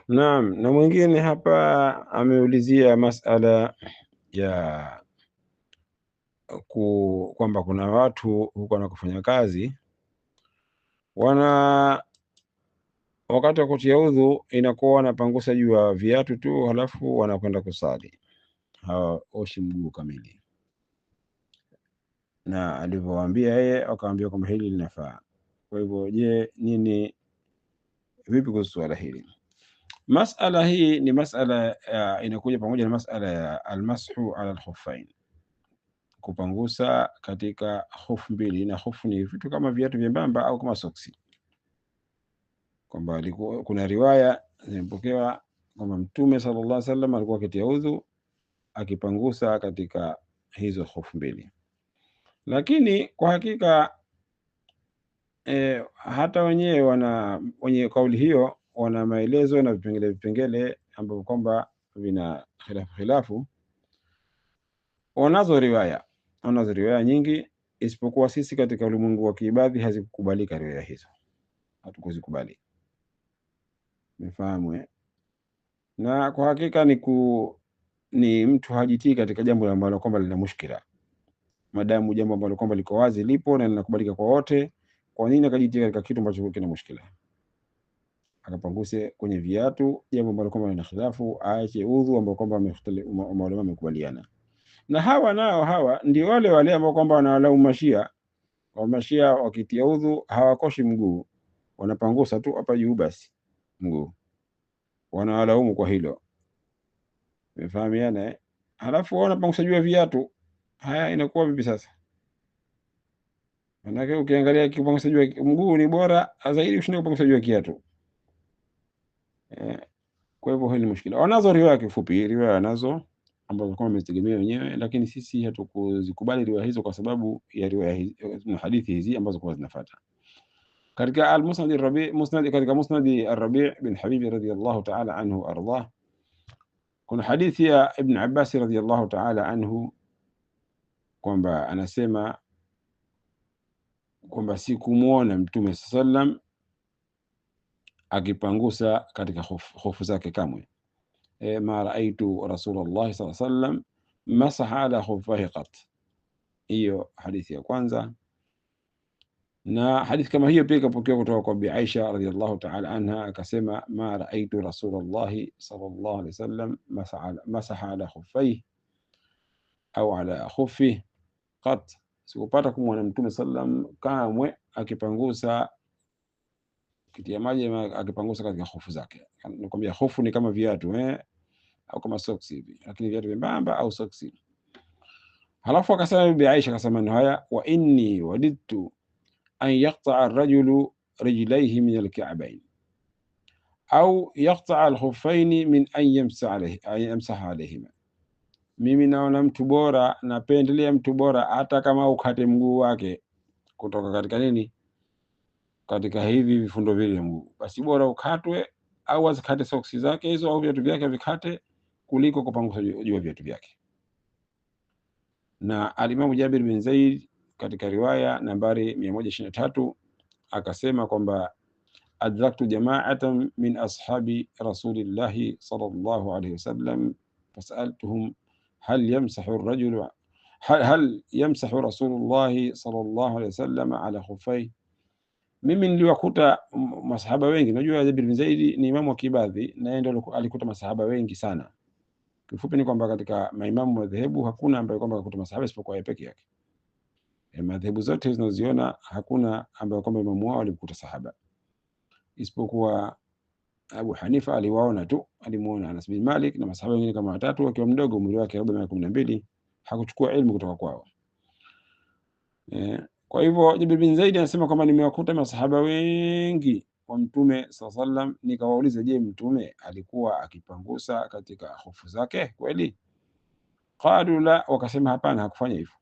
Naam, na mwingine hapa ameulizia masala ya kwamba kuna watu huko wanakofanya kazi wana wakati wa kutia udhu inakuwa wanapangusa juu ya viatu tu, halafu wanakwenda kusali, hawaoshi mguu kamili, na alivyowaambia yeye wakaambia kwamba hili linafaa. Kwa hivyo, je, vipi kuhusu swala hili? Masala hii ni masala inakuja pamoja na masala ya almashu ala alkhuffain, kupangusa katika hofu mbili, na hofu ni vitu kama viatu vyembamba au kama soksi, kwamba kuna riwaya zimepokewa kwamba Mtume sallallahu alaihi wasallam alikuwa akitia udhu akipangusa katika hizo hofu mbili, lakini kwa hakika hata wenye kauli hiyo wana maelezo na vipengele ambavyo kwamba vina khilafu. Wanazo riwaya nyingi, isipokuwa sisi katika ulimwengu wa kiibadhi hazikukubalika riwaya hizo, hatukuzikubali. Umefahamu? Na kwa hakika ni mtu hajitii katika jambo ambalo kwamba lina mushkila, madamu jambo ambalo kwamba liko wazi lipo na linakubalika kwa wote. Kwa nini akajitia katika kitu ambacho kina mushkila, akapanguse kwenye viatu, jambo ambalo kwamba lina khilafu, aache udhu ambao kwamba maulama wamekubaliana. Na hawa ndio wale ambao kwamba wanawalaumu Mashia. Kwa Mashia wakitia udhu hawakoshi mguu, wanapangusa tu hapa juu basi mguu, wanawalaumu kwa hilo. Umefahamiana? Halafu wao wanapangusa juu ya viatu. Haya, inakuwa vipi sasa? Manake ukiangalia kipangusa juu ya mguu ni bora zaidi kushinda kupangusa juu ya kiatu. Kwa hivyo hili mushkila. Wanazo riwaya, kifupi riwaya nazo ambazo kama wamezitegemea wenyewe, lakini sisi hatukuzikubali riwaya hizo kwa sababu ya riwaya hizi na hadithi hizi ambazo kwa zinafuata katika al-Musnad al-Rabi', katika Musnad al-Rabi' bin Habib radhiyallahu ta'ala anhu ardah, kuna hadithi ya Ibn Abbas radhiyallahu ta'ala anhu kwamba anasema kwamba sikumuona Mtume sallam akipangusa katika hofu zake kamwe. Ma raaitu Rasulullah sallallahu alayhi wasallam masaha ala khuffahi qat. Hiyo hadithi ya kwanza. Na hadithi kama hiyo pia ikapokewa kutoka kwa Bi Aisha radhiyallahu ta'ala anha, akasema ma raaitu Rasulullah sallallahu alayhi wasallam masaha ala khuffaihi au ala khuffihi qat, sikupata kumwona Mtume sallam kamwe akipangusa kitia maji akipangusa katika hofu zake. Nakwambia hofu ni kama viatu au kama soksi hivi, lakini viatu vyembamba au soksi. Halafu akasema Bi Aisha, akasema haya, wa inni wadidtu an yaqta'a ar-rajulu rijlayhi min al-ka'bayn au yaqta'a al-khuffayn min an yamsaha alayhima. Mimi naona mtu bora, napendelea mtu bora hata kama ukate mguu wake kutoka katika nini, katika hivi vifundo vile mguu, basi bora ukatwe au azikate soksi zake hizo au viatu vyake vikate, kuliko kupangusa juu ya viatu vyake. Na alimamu Jabir bin Zaid katika riwaya nambari 123 akasema kwamba adraktu jama'atan min ashabi rasulillahi sallallahu alayhi wasallam fasaltuhum hal yamsahu rasulullahi sallallahu alayhi wasallam ala khuffai. Mimi niliwakuta masahaba wengi. Najua Jabir bin Zaid ni imamu wa kibadhi, na yeye ndio alikuta masahaba wengi sana. Kifupi ni kwamba katika maimamu madhehebu hakuna ambaye kwamba alikuta masahaba isipokuwa yeye peke yake. Madhehebu zote zinazoziona hakuna ambaye kwamba imamu wao alikuta sahaba, isipokuwa Abu Hanifa aliwaona tu, alimuona Anas bin Malik na masahaba wengine kama watatu, akiwa mdogo, umri wake labda miaka 12, hakuchukua ilmu kutoka kwao. Kwa hivyo Jabir bin Zaid anasema kwamba nimewakuta masahaba wengi wa Mtume sallallahu alaihi wasallam, nikawauliza, je, Mtume alikuwa akipangusa katika hofu zake kweli? Qalu la, wakasema hapana, hakufanya hivyo.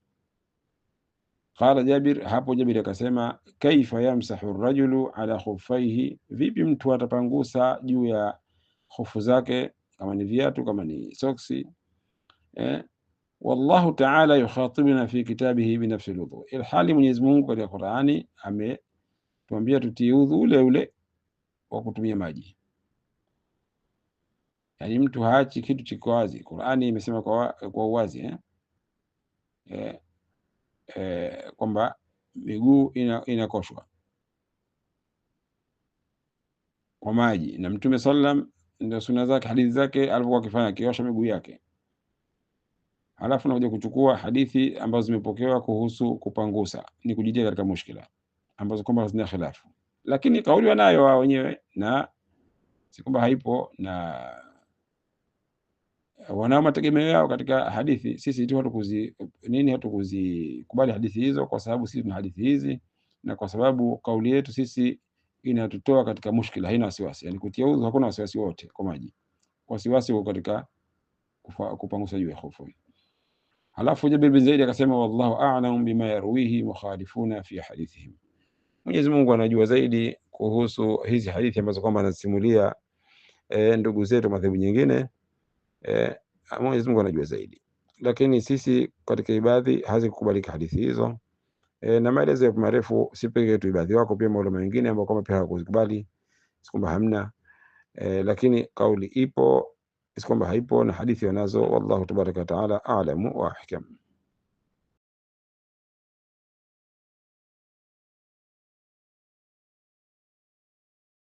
Qala Jabir, hapo Jabir akasema, kaifa yamsahu ar-rajulu ala khuffaihi, vipi mtu atapangusa juu ya hofu zake, kama ni viatu, kama ni soksi? Wallahu ta'ala yukhatibuna fi kitabihi bi nafsi al-wudu, ilhali Mwenyezi Mungu katika Qur'ani ametuambia tutie udhu ule ule wa kutumia maji. Yani mtu haachi kitu chiko wazi. Qur'ani imesema kwa uwazi kwamba miguu inakoshwa kwa maji, na Mtume sallam ndio sunna zake, hadithi zake alivyokuwa akifanya akiosha miguu yake. Halafu nakuja kuchukua hadithi ambazo zimepokewa kuhusu kupangusa, ni kujitia katika mushkila ambazo kwamba zina khilafu, lakini kauli wanayo wao wenyewe, na si kwamba haipo, na wanao mategemeo yao katika hadithi. Sisi tu hatukuzikubali hadithi hizo, kwa sababu sisi tuna hadithi hizi, na kwa sababu kauli yetu sisi inatutoa katika mushkila, haina wasiwasi. Yani kutia udhu hakuna wasiwasi wote kwa maji, wasiwasi uko katika kupangusa juu ya hofu. Halafu Jabir bin Zaid akasema, wallahu a'lam bima yarwihi mukhalifuna fi hadithihim, Mwenyezi Mungu anajua zaidi kuhusu hizi hadithi ambazo kwamba anasimulia ndugu zetu madhehebu nyingine. Mwenyezi Mungu anajua zaidi, lakini sisi katika ibadhi hazikukubalika hadithi hizo. Na maelezo yapo marefu, si pekee yetu ibadhi, wako pia maulama wengine ambao kama pia hawakuzikubali, si kwamba hamna, lakini kauli ipo, si kwamba haipo, na hadithi wanazo. Wallahu tabaraka wa taala a'lamu wa ahkam.